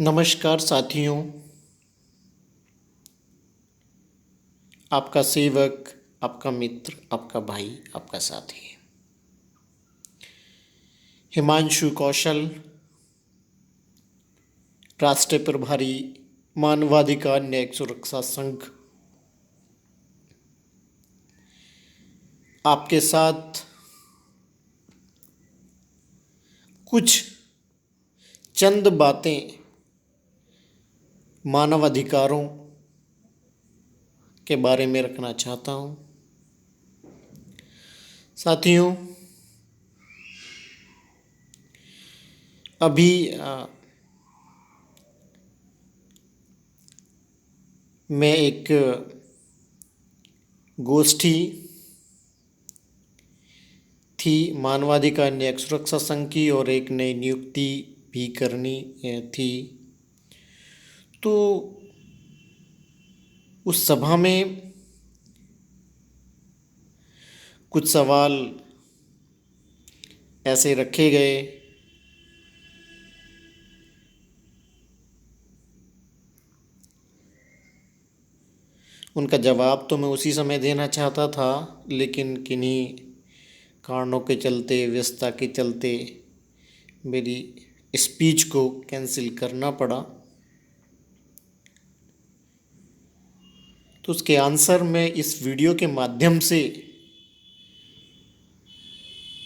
नमस्कार साथियों, आपका सेवक, आपका मित्र, आपका भाई, आपका साथी हिमांशु कौशल, राष्ट्रीय प्रभारी मानवाधिकार न्यायिक सुरक्षा संघ, आपके साथ कुछ चंद बातें मानवाधिकारों के बारे में रखना चाहता हूँ। साथियों, अभी मैं एक गोष्ठी थी मानवाधिकार न्यायिक सुरक्षा संघ की और एक नई नियुक्ति भी करनी थी। तो उस सभा में कुछ सवाल ऐसे रखे गए उनका जवाब तो मैं उसी समय देना चाहता था, लेकिन किन्हीं कारणों के चलते, व्यस्तता के चलते मेरी स्पीच को कैंसिल करना पड़ा। तो उसके आंसर मैं इस वीडियो के माध्यम से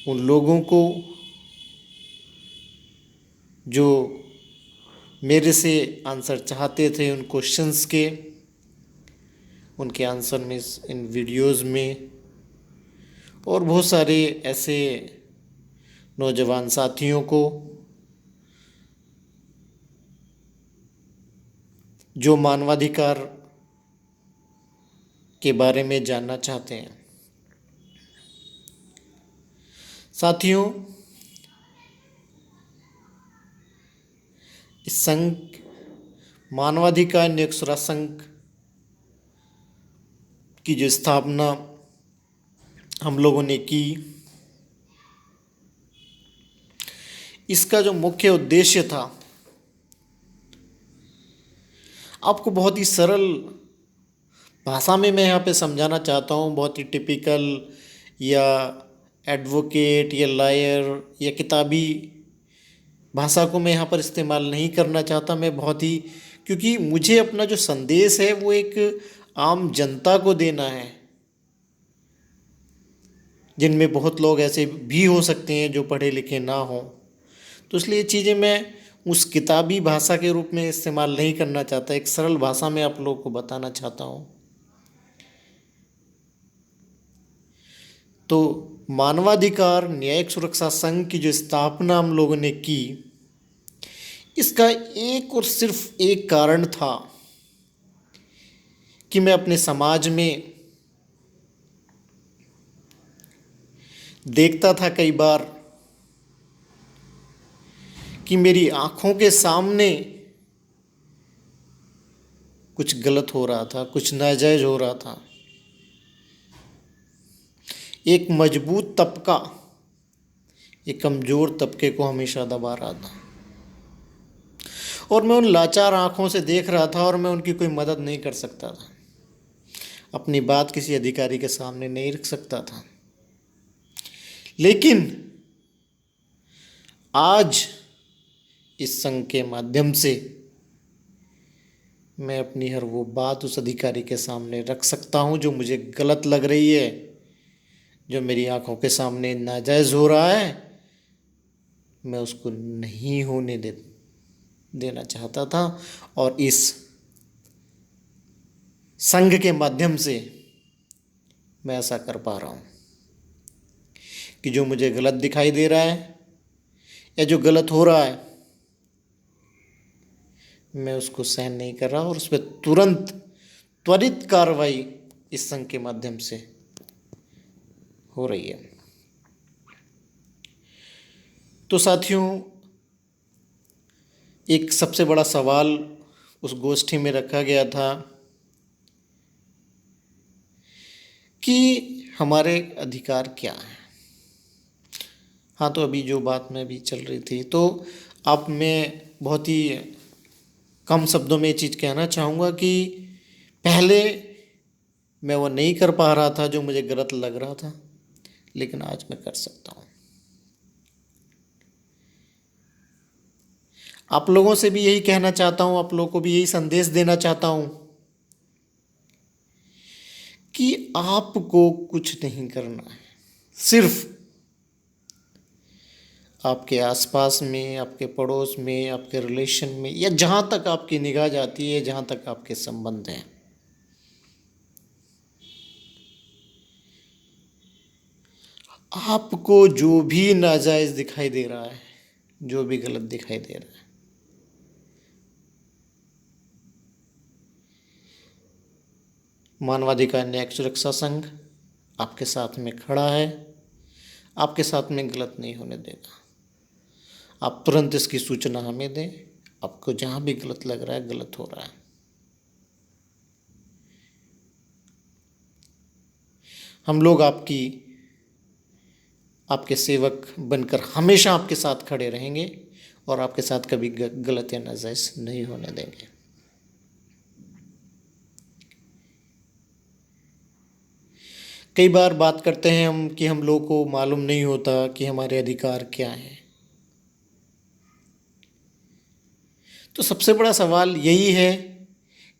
उन लोगों को जो मेरे से आंसर चाहते थे उन क्वेश्चंस के, उनके आंसर में इन वीडियोस में, और बहुत सारे ऐसे नौजवान साथियों को जो मानवाधिकार के बारे में जानना चाहते हैं। साथियों, इस संघ मानवाधिकार न्यायिक सुरक्षा संघ की जो स्थापना हम लोगों ने की, इसका जो मुख्य उद्देश्य था आपको बहुत ही सरल भाषा में मैं यहाँ पे समझाना चाहता हूँ। बहुत ही टिपिकल या एडवोकेट या लॉयर या किताबी भाषा को मैं यहाँ पर इस्तेमाल नहीं करना चाहता। मैं बहुत ही, क्योंकि मुझे अपना जो संदेश है वो एक आम जनता को देना है, जिनमें बहुत लोग ऐसे भी हो सकते हैं जो पढ़े लिखे ना हों। तो इसलिए ये चीज़ें मैं उस किताबी भाषा के रूप में इस्तेमाल नहीं करना चाहता, एक सरल भाषा में आप लोगों को बताना चाहता हूँ। तो मानवाधिकार न्यायिक सुरक्षा संघ की जो स्थापना हम लोगों ने की, इसका एक और सिर्फ एक कारण था कि मैं अपने समाज में देखता था कई बार कि मेरी आंखों के सामने कुछ गलत हो रहा था, कुछ नाजायज हो रहा था। एक मजबूत तबका एक कमज़ोर तबके को हमेशा दबा रहा था, और मैं उन लाचार आंखों से देख रहा था और मैं उनकी कोई मदद नहीं कर सकता था, अपनी बात किसी अधिकारी के सामने नहीं रख सकता था। लेकिन आज इस संघ के माध्यम से मैं अपनी हर वो बात उस अधिकारी के सामने रख सकता हूँ जो मुझे गलत लग रही है, जो मेरी आंखों के सामने नाजायज़ हो रहा है। मैं उसको नहीं होने देना चाहता था, और इस संघ के माध्यम से मैं ऐसा कर पा रहा हूँ कि जो मुझे गलत दिखाई दे रहा है या जो गलत हो रहा है, मैं उसको सहन नहीं कर रहा, और उस पर तुरंत त्वरित कार्रवाई इस संघ के माध्यम से हो रही है। तो साथियों, एक सबसे बड़ा सवाल उस गोष्ठी में रखा गया था कि हमारे अधिकार क्या हैं। हाँ, तो अभी जो बात में भी चल रही थी, तो आप मैं बहुत ही कम शब्दों में ये चीज़ कहना चाहूँगा कि पहले मैं वो नहीं कर पा रहा था जो मुझे गलत लग रहा था, लेकिन आज मैं कर सकता हूँ। आप लोगों से भी यही कहना चाहता हूँ, आप लोगों को भी यही संदेश देना चाहता हूँ कि आपको कुछ नहीं करना है। सिर्फ आपके आसपास में, आपके पड़ोस में, आपके रिलेशन में, या जहाँ तक आपकी निगाह जाती है, जहाँ तक आपके संबंध हैं, आपको जो भी नाजायज़ दिखाई दे रहा है, जो भी गलत दिखाई दे रहा है, मानवाधिकार न्याय सुरक्षा संघ आपके साथ में खड़ा है, आपके साथ में गलत नहीं होने देगा। आप तुरंत इसकी सूचना हमें दें, आपको जहाँ भी गलत लग रहा है, गलत हो रहा है। हम लोग आपके सेवक बनकर हमेशा आपके साथ खड़े रहेंगे और आपके साथ कभी गलत या नाजायज़ नहीं होने देंगे। कई बार बात करते हैं हम कि हम लोग को मालूम नहीं होता कि हमारे अधिकार क्या हैं। तो सबसे बड़ा सवाल यही है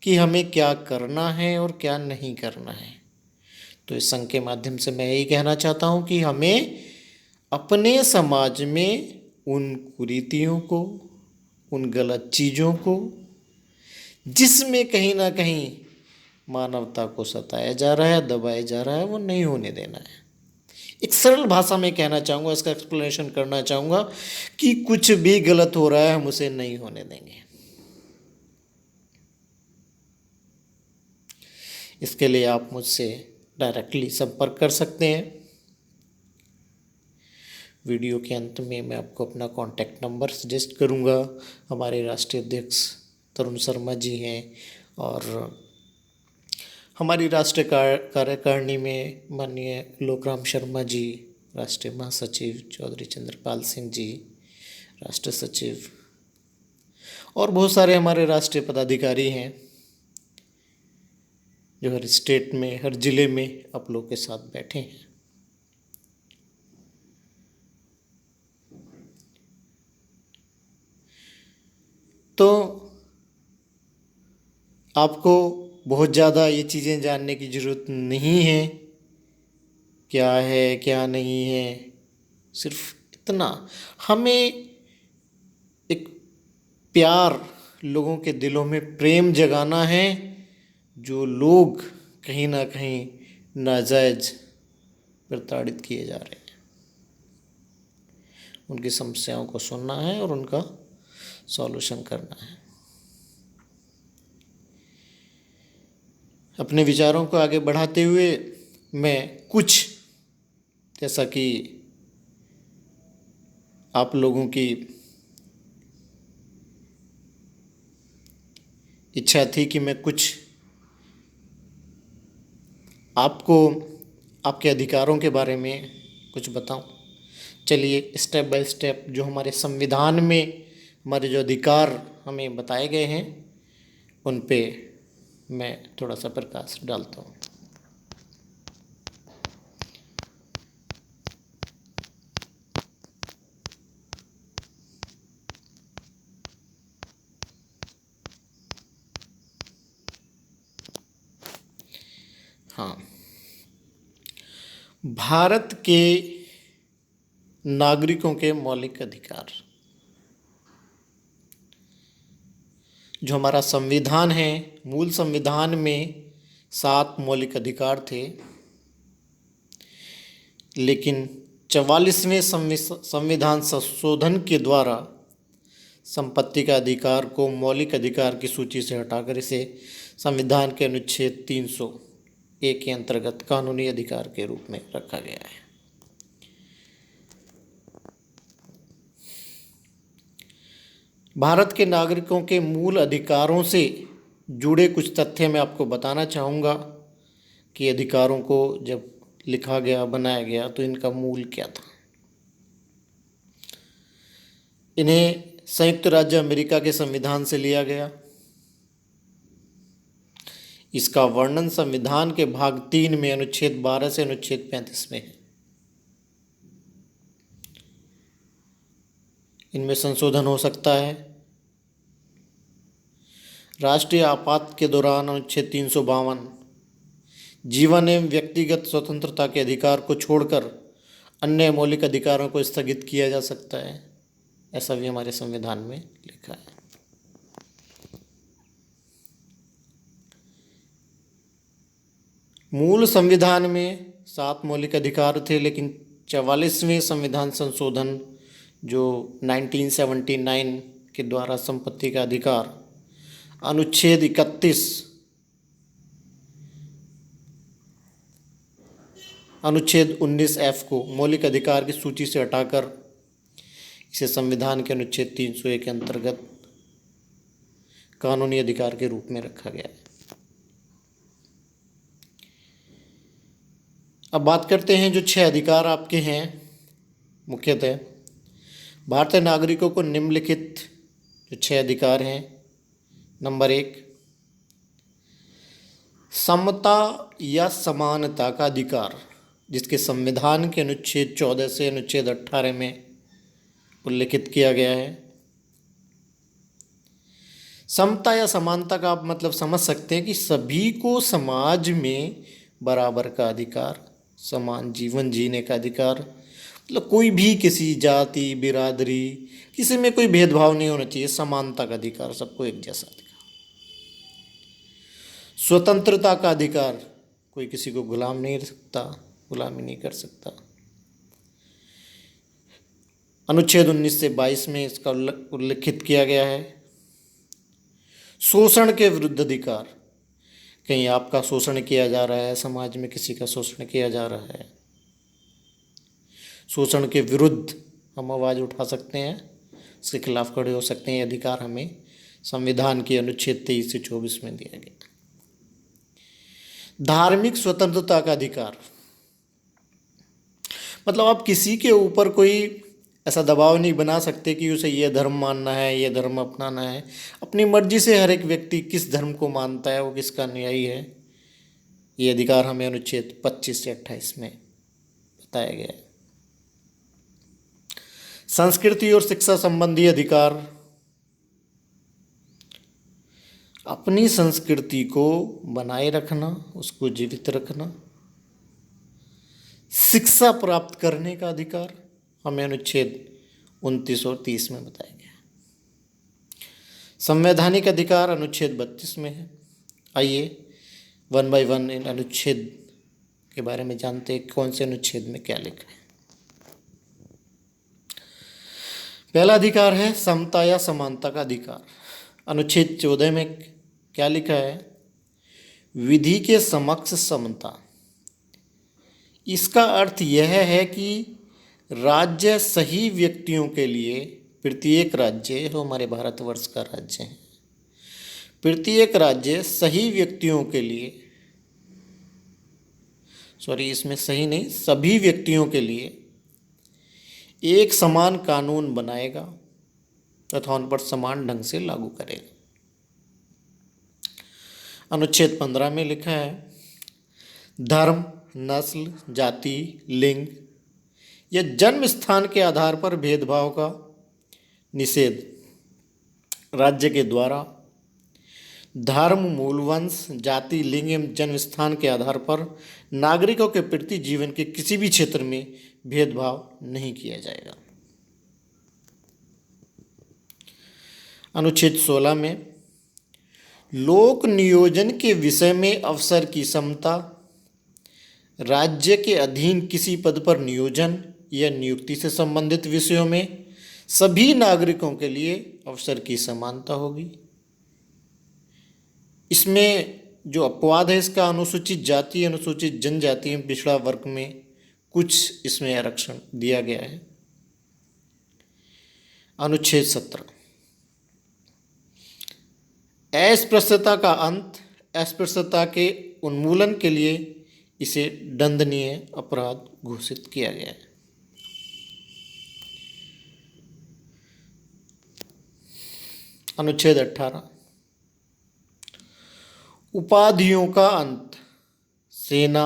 कि हमें क्या करना है और क्या नहीं करना है। तो इस संघ के माध्यम से मैं यही कहना चाहता हूँ कि हमें अपने समाज में उन कुरीतियों को, उन गलत चीज़ों को, जिसमें कहीं ना कहीं मानवता को सताया जा रहा है, दबाया जा रहा है, वो नहीं होने देना है। एक सरल भाषा में कहना चाहूँगा, इसका एक्सप्लेनेशन करना चाहूँगा कि कुछ भी गलत हो रहा है, हम उसे नहीं होने देंगे। इसके लिए आप मुझसे डायरेक्टली संपर्क कर सकते हैं। वीडियो के अंत में मैं आपको अपना कॉन्टैक्ट नंबर सजेस्ट करूंगा। हमारे राष्ट्रीय अध्यक्ष तरुण शर्मा जी हैं और हमारी राष्ट्रीय कार्यकारिणी में माननीय लोकराम शर्मा जी, राष्ट्रीय महासचिव चौधरी चंद्रपाल सिंह जी, राष्ट्रीय सचिव, और बहुत सारे हमारे राष्ट्रीय पदाधिकारी हैं जो हर स्टेट में, हर ज़िले में आप लोग के साथ बैठे हैं। तो आपको बहुत ज़्यादा ये चीज़ें जानने की ज़रूरत नहीं है, क्या है क्या नहीं है। सिर्फ इतना, हमें एक प्यार, लोगों के दिलों में प्रेम जगाना है। जो लोग कहीं ना कहीं नाजायज़ प्रताड़ित किए जा रहे हैं, उनकी समस्याओं को सुनना है और उनका सॉल्यूशन करना है। अपने विचारों को आगे बढ़ाते हुए मैं कुछ, जैसा कि आप लोगों की इच्छा थी कि मैं कुछ आपको आपके अधिकारों के बारे में कुछ बताऊं, चलिए स्टेप बाय स्टेप जो हमारे संविधान में हमारे जो अधिकार हमें बताए गए हैं उन पे मैं थोड़ा सा प्रकाश डालता हूँ। हाँ, भारत के नागरिकों के मौलिक अधिकार, जो हमारा संविधान है, मूल संविधान में 7 मौलिक अधिकार थे, लेकिन 44वें संविधान संशोधन के द्वारा संपत्ति का अधिकार को मौलिक अधिकार की सूची से हटाकर इसे संविधान के अनुच्छेद 301 के अंतर्गत कानूनी अधिकार के रूप में रखा गया है। भारत के नागरिकों के मूल अधिकारों से जुड़े कुछ तथ्य मैं आपको बताना चाहूँगा कि अधिकारों को जब लिखा गया, बनाया गया, तो इनका मूल क्या था। इन्हें संयुक्त राज्य अमेरिका के संविधान से लिया गया। इसका वर्णन संविधान के भाग 3 में अनुच्छेद 12 से अनुच्छेद 35 में है। इनमें संशोधन हो सकता है। राष्ट्रीय आपात के दौरान अनुच्छेद 352 जीवन एवं व्यक्तिगत स्वतंत्रता के अधिकार को छोड़कर अन्य मौलिक अधिकारों को स्थगित किया जा सकता है, ऐसा भी हमारे संविधान में लिखा है। मूल संविधान में 7 मौलिक अधिकार थे, लेकिन 44वें संविधान संशोधन जो 1979 के द्वारा संपत्ति का अधिकार अनुच्छेद 31 अनुच्छेद 19F को मौलिक अधिकार की सूची से हटाकर इसे संविधान के अनुच्छेद 301 के अंतर्गत कानूनी अधिकार के रूप में रखा गया है। अब बात करते हैं जो 6 अधिकार आपके हैं। मुख्यतः भारतीय नागरिकों को निम्नलिखित जो 6 अधिकार हैं। नंबर 1, समता या समानता का अधिकार, जिसके संविधान के अनुच्छेद 14 से अनुच्छेद 18 में उल्लिखित किया गया है। समता या समानता का आप मतलब समझ सकते हैं कि सभी को समाज में बराबर का अधिकार, समान जीवन जीने का अधिकार, मतलब कोई भी किसी जाति बिरादरी किसी में कोई भेदभाव नहीं होना चाहिए। समानता का अधिकार, सबको एक जैसा अधिकार। स्वतंत्रता का अधिकार, कोई किसी को गुलाम नहीं रख सकता, गुलामी नहीं कर सकता। अनुच्छेद 19 से 22 में इसका उल्लिखित किया गया है। शोषण के विरुद्ध अधिकार, कहीं आपका शोषण किया जा रहा है, समाज में किसी का शोषण किया जा रहा है, शोषण के विरुद्ध हम आवाज़ उठा सकते हैं, उसके खिलाफ खड़े हो सकते हैं। अधिकार हमें संविधान के अनुच्छेद 23 से 24 में दिया गया। धार्मिक स्वतंत्रता का अधिकार, मतलब आप किसी के ऊपर कोई ऐसा दबाव नहीं बना सकते कि उसे ये धर्म मानना है, ये धर्म अपनाना है। अपनी मर्जी से हर एक व्यक्ति किस धर्म को मानता है, वो किसका अनुयायी है, ये अधिकार हमें अनुच्छेद 25 से 28 में बताया गया है। संस्कृति और शिक्षा संबंधी अधिकार, अपनी संस्कृति को बनाए रखना, उसको जीवित रखना। शिक्षा प्राप्त करने का अधिकार हमें अनुच्छेद 29 और 30 में बताया गया है। संवैधानिक अधिकार अनुच्छेद 32 में है। आइए 1 बाय 1 इन अनुच्छेद के बारे में जानते हैं, कौन से अनुच्छेद में क्या लिखा है। पहला अधिकार है समता या समानता का अधिकार। अनुच्छेद 14 में क्या लिखा है? विधि के समक्ष समता। इसका अर्थ यह है कि राज्य सही व्यक्तियों के लिए, प्रत्येक राज्य जो हमारे भारतवर्ष का राज्य है, प्रत्येक राज्य सही व्यक्तियों के लिए, इसमें सही नहीं, सभी व्यक्तियों के लिए एक समान कानून बनाएगा तथा उन पर समान ढंग से लागू करेगा। अनुच्छेद 15 में लिखा है धर्म, नस्ल, जाति, लिंग या जन्म स्थान के आधार पर भेदभाव का निषेध राज्य के द्वारा धर्म, मूल वंश, जाति, लिंग एवं जन्म स्थान के आधार पर नागरिकों के प्रति जीवन के किसी भी क्षेत्र में भेदभाव नहीं किया जाएगा। अनुच्छेद 16 में लोक नियोजन के विषय में अवसर की समता, राज्य के अधीन किसी पद पर नियोजन या नियुक्ति से संबंधित विषयों में सभी नागरिकों के लिए अवसर की समानता होगी। इसमें जो अपवाद है इसका अनुसूचित जाति, अनुसूचित जनजाति एवं पिछड़ा वर्ग में कुछ इसमें आरक्षण दिया गया है। अनुच्छेद 17 अस्पृश्यता का अंत, अस्पृश्यता के उन्मूलन के लिए इसे दंडनीय अपराध घोषित किया गया है। अनुच्छेद 18 उपाधियों का अंत सेना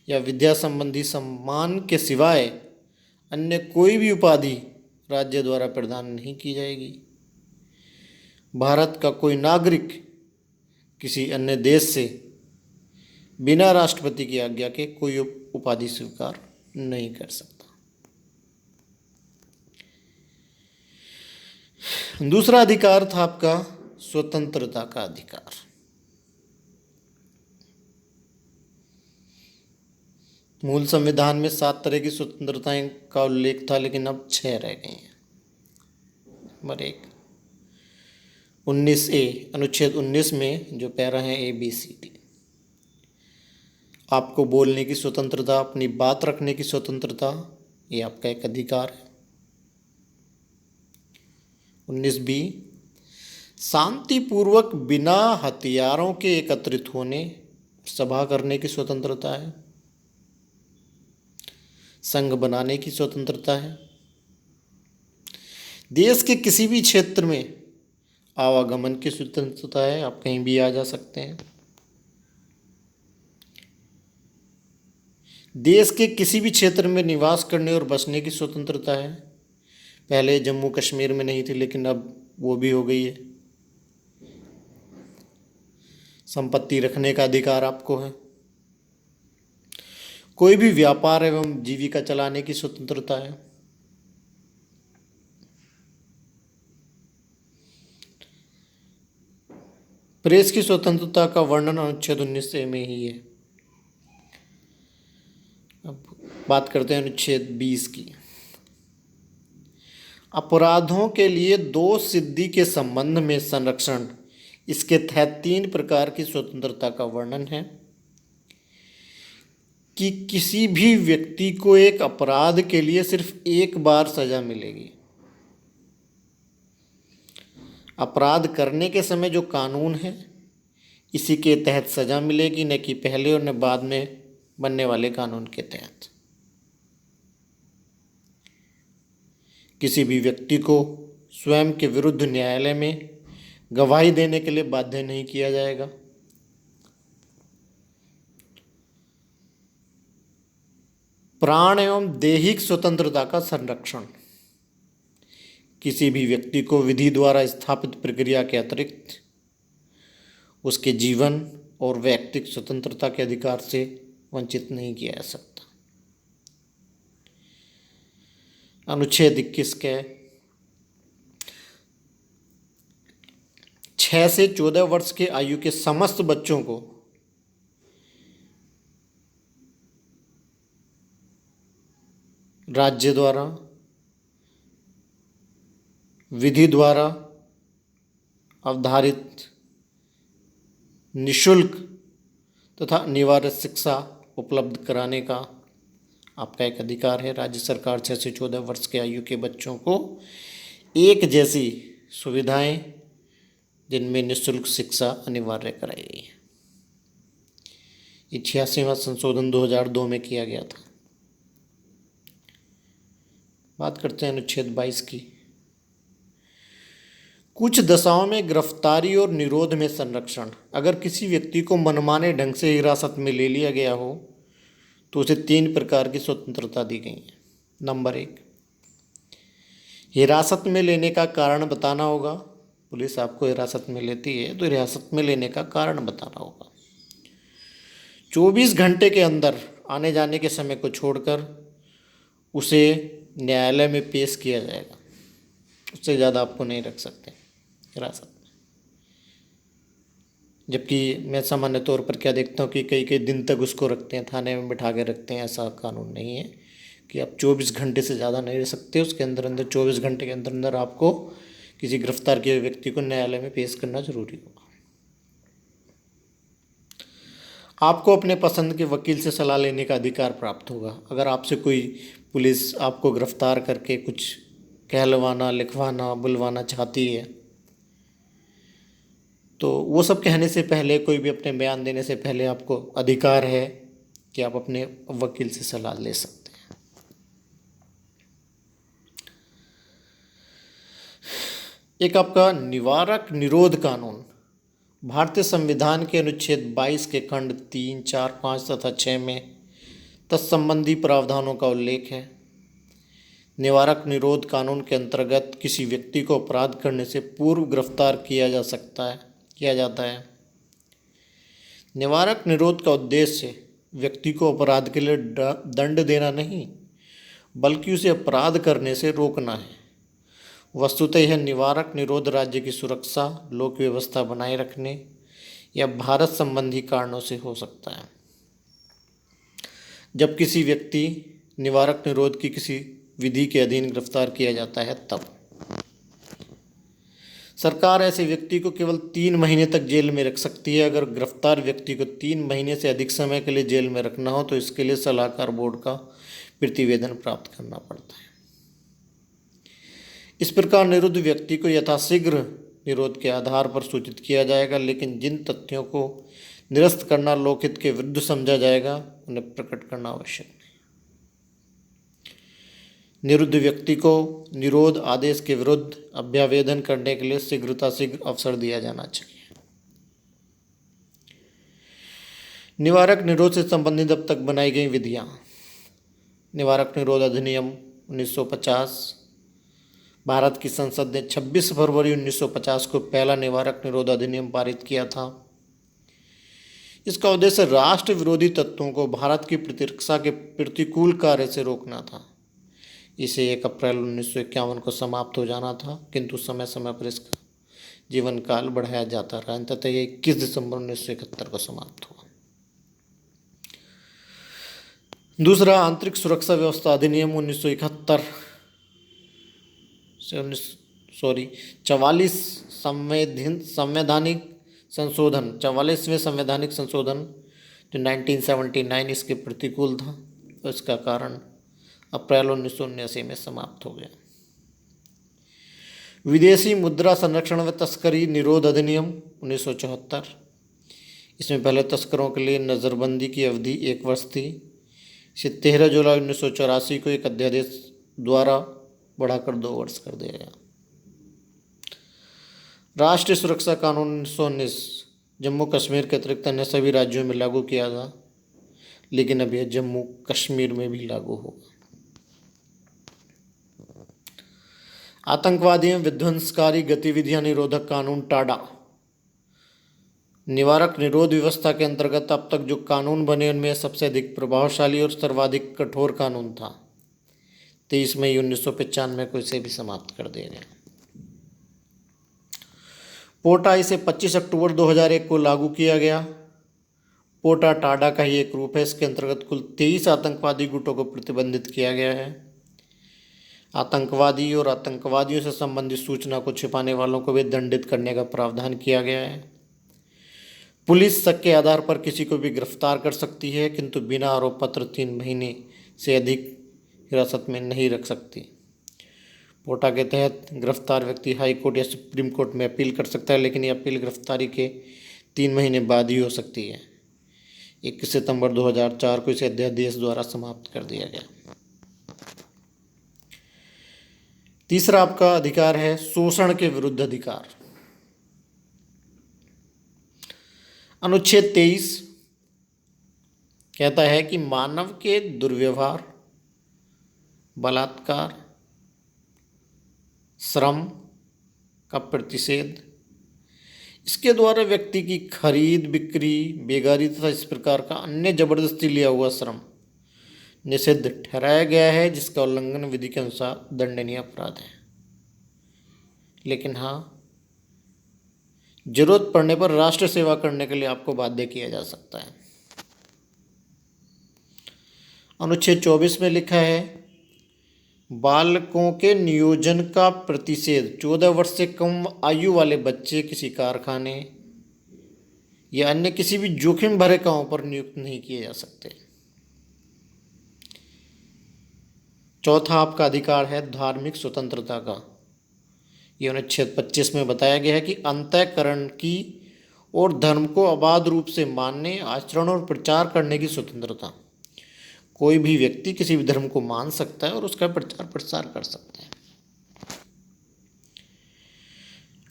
या विद्या संबंधी सम्मान के सिवाय अन्य कोई भी उपाधि राज्य द्वारा प्रदान नहीं की जाएगी। भारत का कोई नागरिक किसी अन्य देश से बिना राष्ट्रपति की आज्ञा के कोई उपाधि स्वीकार नहीं कर सकता। दूसरा अधिकार था आपका स्वतंत्रता का अधिकार। मूल संविधान में 7 तरह की स्वतंत्रताएं का उल्लेख था, लेकिन अब 6 रह गई हैं। नंबर 1, 19A, अनुच्छेद 19 में जो पैरा है ABCD, आपको बोलने की स्वतंत्रता, अपनी बात रखने की स्वतंत्रता, ये आपका एक अधिकार है। 19B, शांतिपूर्वक बिना हथियारों के एकत्रित होने, सभा करने की स्वतंत्रता है। संघ बनाने की स्वतंत्रता है। देश के किसी भी क्षेत्र में आवागमन की स्वतंत्रता है, आप कहीं भी आ जा सकते हैं। देश के किसी भी क्षेत्र में निवास करने और बसने की स्वतंत्रता है। पहले जम्मू कश्मीर में नहीं थी, लेकिन अब वो भी हो गई है। संपत्ति रखने का अधिकार आपको है। कोई भी व्यापार एवं जीविका चलाने की स्वतंत्रता है। प्रेस की स्वतंत्रता का वर्णन अनुच्छेद 19A में ही है। अब बात करते हैं अनुच्छेद 20 की। अपराधों के लिए दोष सिद्धि के संबंध में संरक्षण, इसके तहत 3 प्रकार की स्वतंत्रता का वर्णन है कि किसी भी व्यक्ति को एक अपराध के लिए सिर्फ एक बार सजा मिलेगी। अपराध करने के समय जो कानून है, इसी के तहत सजा मिलेगी, न कि पहले और न बाद में बनने वाले कानून के तहत। किसी भी व्यक्ति को स्वयं के विरुद्ध न्यायालय में गवाही देने के लिए बाध्य नहीं किया जाएगा। प्राण एवं दैहिक स्वतंत्रता का संरक्षण, किसी भी व्यक्ति को विधि द्वारा स्थापित प्रक्रिया के अतिरिक्त उसके जीवन और व्यक्तिगत स्वतंत्रता के अधिकार से वंचित नहीं किया जा सकता। अनुच्छेद 21 के 6 से 14 वर्ष के आयु के समस्त बच्चों को राज्य द्वारा विधि द्वारा अवधारित निःशुल्क तथा अनिवार्य शिक्षा उपलब्ध कराने का आपका एक अधिकार है। राज्य सरकार 6 से 14 वर्ष के आयु के बच्चों को एक जैसी सुविधाएं, जिनमें निःशुल्क शिक्षा अनिवार्य कराई गई है। 86वां संशोधन 2002 में किया गया था। बात करते हैं अनुच्छेद 22 की। कुछ दशाओं में गिरफ्तारी और निरोध में संरक्षण, अगर किसी व्यक्ति को मनमाने ढंग से हिरासत में ले लिया गया हो तो उसे 3 प्रकार की स्वतंत्रता दी गई है। नंबर 1, हिरासत में लेने का कारण बताना होगा। पुलिस आपको हिरासत में लेती है तो हिरासत में लेने का कारण बताना होगा। 24 घंटे के अंदर आने जाने के समय को छोड़कर उसे न्यायालय में पेश किया जाएगा। उससे ज़्यादा आपको नहीं रख सकते हिरासत में। जबकि मैं सामान्य तौर पर क्या देखता हूँ कि कई दिन तक उसको रखते हैं, थाने में बिठा के रखते हैं। ऐसा कानून नहीं है कि आप 24 घंटे से ज़्यादा नहीं रह सकते। उसके अंदर 24 घंटे के अंदर आपको किसी गिरफ्तार किए व्यक्ति को न्यायालय में पेश करना जरूरी होगा। आपको अपने पसंद के वकील से सलाह लेने का अधिकार प्राप्त होगा। अगर आपसे कोई पुलिस आपको गिरफ्तार करके कुछ कहलवाना, लिखवाना, बुलवाना चाहती है तो वो सब कहने से पहले, कोई भी अपने बयान देने से पहले आपको अधिकार है कि आप अपने वकील से सलाह ले सकते हैं। एक आपका निवारक निरोध कानून भारतीय संविधान के अनुच्छेद 22 के खंड 3, 4, 5 तथा 6 में तत्संबंधी प्रावधानों का उल्लेख है। निवारक निरोध कानून के अंतर्गत किसी व्यक्ति को अपराध करने से पूर्व गिरफ्तार किया जाता है। निवारक निरोध का उद्देश्य व्यक्ति को अपराध के लिए दंड देना नहीं, बल्कि उसे अपराध करने से रोकना है। वस्तुतः यह निवारक निरोध राज्य की सुरक्षा, लोक व्यवस्था बनाए रखने या भारत संबंधी कारणों से हो सकता है। जब किसी व्यक्ति निवारक निरोध की किसी विधि के अधीन गिरफ्तार किया जाता है, तब सरकार ऐसे व्यक्ति को केवल 3 महीने तक जेल में रख सकती है। अगर गिरफ्तार व्यक्ति को 3 महीने से अधिक समय के लिए जेल में रखना हो तो इसके लिए सलाहकार बोर्ड का प्रतिवेदन प्राप्त करना पड़ता है। इस प्रकार निरुद्ध व्यक्ति को यथाशीघ्र निरोध के आधार पर सूचित किया जाएगा, लेकिन जिन तथ्यों को निरस्त करना लोकहित के विरुद्ध समझा जाएगा उन्हें प्रकट करना आवश्यक है। निरुद्ध व्यक्ति को निरोध आदेश के विरुद्ध अभ्यावेदन करने के लिए शीघ्र अवसर दिया जाना चाहिए। निवारक निरोध से संबंधित अब तक बनाई गई विधियां। निवारक निरोध अधिनियम 1950। भारत की संसद ने 26 फरवरी 1950 को पहला निवारक निरोध अधिनियम पारित किया था। इसका उद्देश्य राष्ट्र विरोधी तत्वों को भारत की प्रतिरक्षा के प्रतिकूल कार्य से रोकना था। इसे 1 अप्रैल 1951 को समाप्त हो जाना था, किंतु समय समय पर इसका जीवन काल बढ़ाया जाता रहा। अंततः यह 21 दिसंबर 1971 को समाप्त हुआ। दूसरा, आंतरिक सुरक्षा व्यवस्था अधिनियम 1971 से 44वें संवैधानिक संशोधन जो 1979 इसके प्रतिकूल था, तो इसका कारण अप्रैल 1979 में समाप्त हो गया। विदेशी मुद्रा संरक्षण व तस्करी निरोध अधिनियम 1974। इसमें पहले तस्करों के लिए नज़रबंदी की अवधि 1 वर्ष थी। इसे 13 जुलाई 1984 को एक अध्यादेश द्वारा बढ़ाकर 2 वर्ष कर दिया गया। राष्ट्रीय सुरक्षा कानून 1919 जम्मू कश्मीर के अतिरिक्त अन्य सभी राज्यों में लागू किया था, लेकिन अब यह जम्मू कश्मीर में भी लागू होगा। आतंकवादी एवं विध्वंसकारी गतिविधियां निरोधक कानून टाडा। निवारक निरोध व्यवस्था के अंतर्गत अब तक जो कानून बने उनमें सबसे अधिक प्रभावशाली और सर्वाधिक कठोर कानून था। 23 मई 1995 को इसे भी समाप्त कर दिया गया। पोटा, इसे 25 अक्टूबर 2001 को लागू किया गया। पोटा टाडा का ही एक रूप है। इसके अंतर्गत कुल 23 आतंकवादी गुटों को प्रतिबंधित किया गया है। आतंकवादी और आतंकवादियों से संबंधित सूचना को छिपाने वालों को भी दंडित करने का प्रावधान किया गया है। पुलिस शक के आधार पर किसी को भी गिरफ्तार कर सकती है, किंतु बिना आरोप पत्र 3 महीने से अधिक हिरासत में नहीं रख सकती। पोटा के तहत गिरफ्तार व्यक्ति हाई कोर्ट या सुप्रीम कोर्ट में अपील कर सकता है, लेकिन ये अपील गिरफ्तारी के 3 महीने बाद ही हो सकती है। 21 सितंबर 2004 को इसे अध्यादेश द्वारा समाप्त कर दिया गया। तीसरा आपका अधिकार है शोषण के विरुद्ध अधिकार। अनुच्छेद 23 कहता है कि मानव के दुर्व्यवहार, बलात्कार, श्रम का प्रतिषेध, इसके द्वारा व्यक्ति की खरीद, बिक्री, बेगारी तथा इस प्रकार का अन्य जबरदस्ती लिया हुआ श्रम निषिद्ध ठहराया गया है, जिसका उल्लंघन विधि के अनुसार दंडनीय अपराध है। लेकिन हाँ, जरूरत पड़ने पर राष्ट्र सेवा करने के लिए आपको बाध्य किया जा सकता है। अनुच्छेद 24 में लिखा है बालकों के नियोजन का प्रतिषेध। 14 वर्ष से कम आयु वाले बच्चे किसी कारखाने या अन्य किसी भी जोखिम भरे कामों पर नियुक्त नहीं किए जा सकते। चौथा आपका अधिकार है धार्मिक स्वतंत्रता का। यह अनुच्छेद 25 में बताया गया है कि अंतःकरण की और धर्म को अबाध रूप से मानने, आचरण और प्रचार करने की स्वतंत्रता। कोई भी व्यक्ति किसी भी धर्म को मान सकता है और उसका प्रचार प्रसार कर सकता है।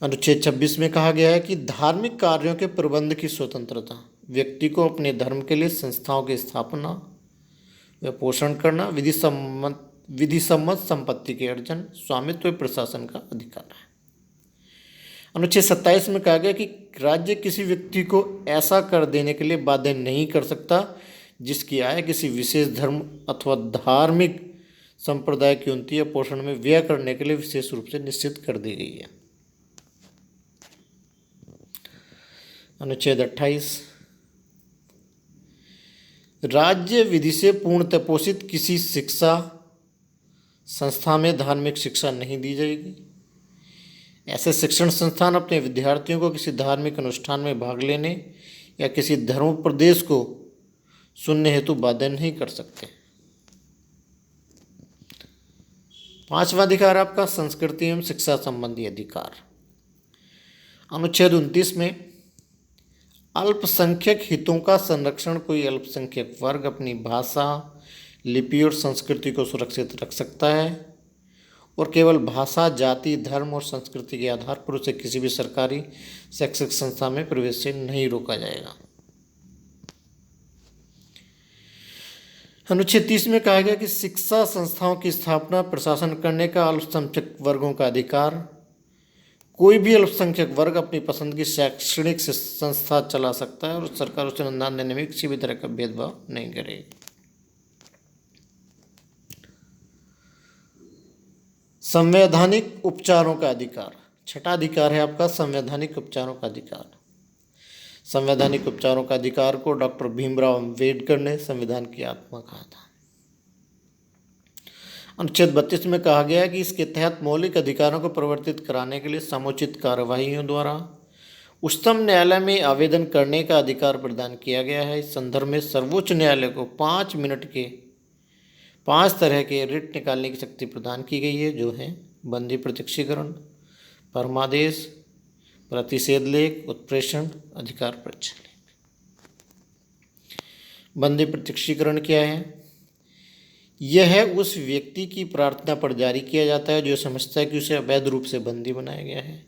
अनुच्छेद 26 में कहा गया है कि धार्मिक कार्यों के प्रबंध की स्वतंत्रता, व्यक्ति को अपने धर्म के लिए संस्थाओं की स्थापना व पोषण करना, विधि सम्मत संपत्ति के अर्जन, स्वामित्व व प्रशासन का अधिकार है। अनुच्छेद 27 में कहा गया कि राज्य किसी व्यक्ति को ऐसा कर देने के लिए बाध्य नहीं कर सकता जिसकी आय किसी विशेष धर्म अथवा धार्मिक संप्रदाय की उन्नति या पोषण में व्यय करने के लिए विशेष रूप से निश्चित कर दी गई है। अनुच्छेद 28, राज्य विधि से पूर्णतः पोषित किसी शिक्षा संस्था में धार्मिक शिक्षा नहीं दी जाएगी। ऐसे शिक्षण संस्थान अपने विद्यार्थियों को किसी धार्मिक अनुष्ठान में भाग लेने या किसी धर्मोपदेश को सुनने हेतु बाध्य नहीं कर सकते। पांचवा अधिकार आपका संस्कृति एवं शिक्षा संबंधी अधिकार। अनुच्छेद 29 में अल्पसंख्यक हितों का संरक्षण, कोई अल्पसंख्यक वर्ग अपनी भाषा, लिपि और संस्कृति को सुरक्षित रख सकता है और केवल भाषा, जाति, धर्म और संस्कृति के आधार पर उसे किसी भी सरकारी शैक्षिक संस्था में प्रवेश से नहीं रोका जाएगा। अनुच्छेद 30 में कहा गया कि शिक्षा संस्थाओं की स्थापना, प्रशासन करने का अल्पसंख्यक वर्गों का अधिकार। कोई भी अल्पसंख्यक वर्ग अपनी पसंद की शैक्षणिक संस्था चला सकता है और सरकार उसे अनुदान देने में किसी भी तरह का भेदभाव नहीं करेगी। संवैधानिक उपचारों का अधिकार। छठा अधिकार है आपका संवैधानिक उपचारों का अधिकार। संवैधानिक उपचारों का अधिकार को डॉक्टर भीमराव अंबेडकर ने संविधान की आत्मा कहा था। अनुच्छेद 32 में कहा गया है कि इसके तहत मौलिक अधिकारों को परिवर्तित कराने के लिए समुचित कार्यवाहियों द्वारा उच्चतम न्यायालय में आवेदन करने का अधिकार प्रदान किया गया है। इस संदर्भ में सर्वोच्च न्यायालय को 5 मिनट के 5 तरह के रिट निकालने की शक्ति प्रदान की गई है, जो है बंदी प्रत्यक्षीकरण, परमादेश, प्रतिषेध लेख, उत्प्रेषण, अधिकार परीक्षा लेख। बंदी प्रत्यक्षीकरण क्या है? यह उस व्यक्ति की प्रार्थना पर जारी किया जाता है जो समझता है कि उसे अवैध रूप से बंदी बनाया गया है।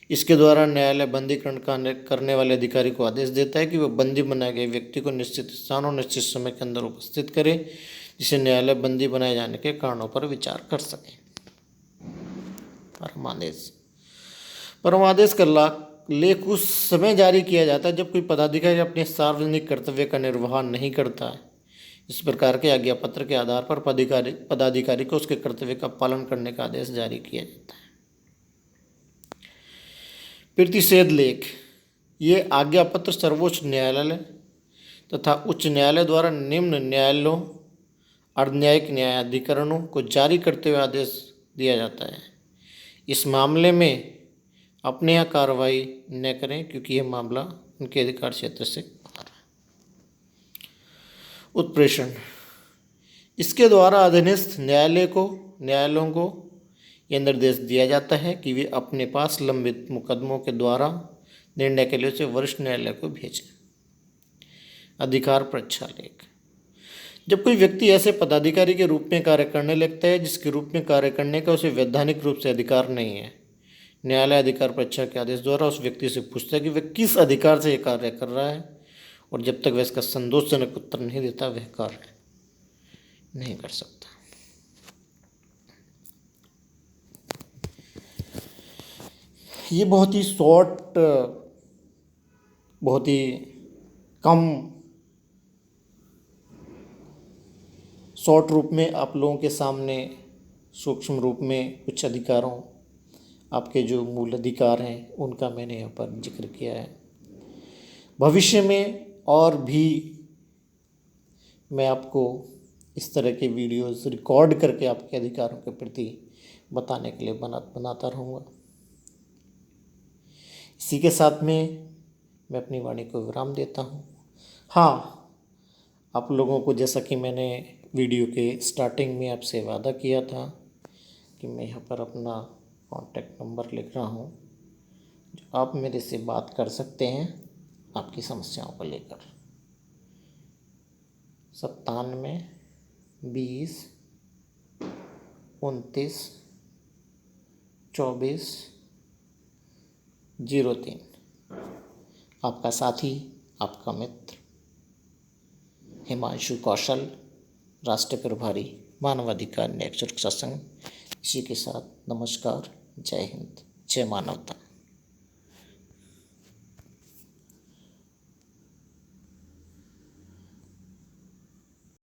इसके द्वारा न्यायालय बंदीकरण करने वाले अधिकारी को आदेश देता है कि वह बंदी बनाए गए व्यक्ति को निश्चित स्थान और निश्चित समय के अंदर उपस्थित करे, जिसे न्यायालय बंदी बनाए जाने के कारणों पर विचार कर सके। परमादेश। परमादेश का लेख उस समय जारी किया जाता है जब कोई पदाधिकारी अपने सार्वजनिक कर्तव्य का निर्वहन नहीं करता है। इस प्रकार के आज्ञा पत्र के आधार पर पदाधिकारी को उसके कर्तव्य का पालन करने का आदेश जारी किया जाता है। प्रतिषेध लेख। ये आज्ञा पत्र सर्वोच्च न्यायालय तथा उच्च न्यायालय द्वारा निम्न न्यायालयों, अर्धन्यायिक न्यायाधिकरणों को जारी करते हुए आदेश दिया जाता है। इस मामले में अपने यहाँ कार्रवाई न करें क्योंकि यह मामला उनके अधिकार क्षेत्र से बाहर है। उत्प्रेषण। इसके द्वारा अधीनस्थ न्यायालयों को यह निर्देश दिया जाता है कि वे अपने पास लंबित मुकदमों के द्वारा निर्णय के लिए उसे वरिष्ठ न्यायालय को भेजें। अधिकार परीक्षा लेख। जब कोई व्यक्ति ऐसे पदाधिकारी के रूप में कार्य करने लगता है जिसके रूप में कार्य करने का उसे वैधानिक रूप से अधिकार नहीं है, न्यायालय अधिकार परीक्षा के आदेश द्वारा उस व्यक्ति से पूछता है कि वह किस अधिकार से यह कार्य कर रहा है, और जब तक वह इसका संतोषजनक उत्तर नहीं देता वह कार्य नहीं कर सकता। ये बहुत ही शॉर्ट, बहुत ही कम शॉर्ट रूप में आप लोगों के सामने सूक्ष्म रूप में कुछ अधिकारों, आपके जो मूल अधिकार हैं उनका मैंने यहाँ पर जिक्र किया है। भविष्य में और भी मैं आपको इस तरह के वीडियोस रिकॉर्ड करके आपके अधिकारों के प्रति बताने के लिए बनाता रहूँगा। इसी के साथ में मैं अपनी वाणी को विराम देता हूँ। हाँ, आप लोगों को जैसा कि मैंने वीडियो के स्टार्टिंग में आपसे वादा किया था कि मैं यहाँ पर अपना कॉन्टैक्ट नंबर लिख रहा हूँ, जो आप मेरे से बात कर सकते हैं आपकी समस्याओं को लेकर। 97 20 29 24 03। आपका साथी, आपका मित्र हिमांशु कौशल, राष्ट्रीय प्रभारी मानवाधिकार न्यायिक सुरक्षा संघ। इसी के साथ नमस्कार, जय हिंद, जय मानवता।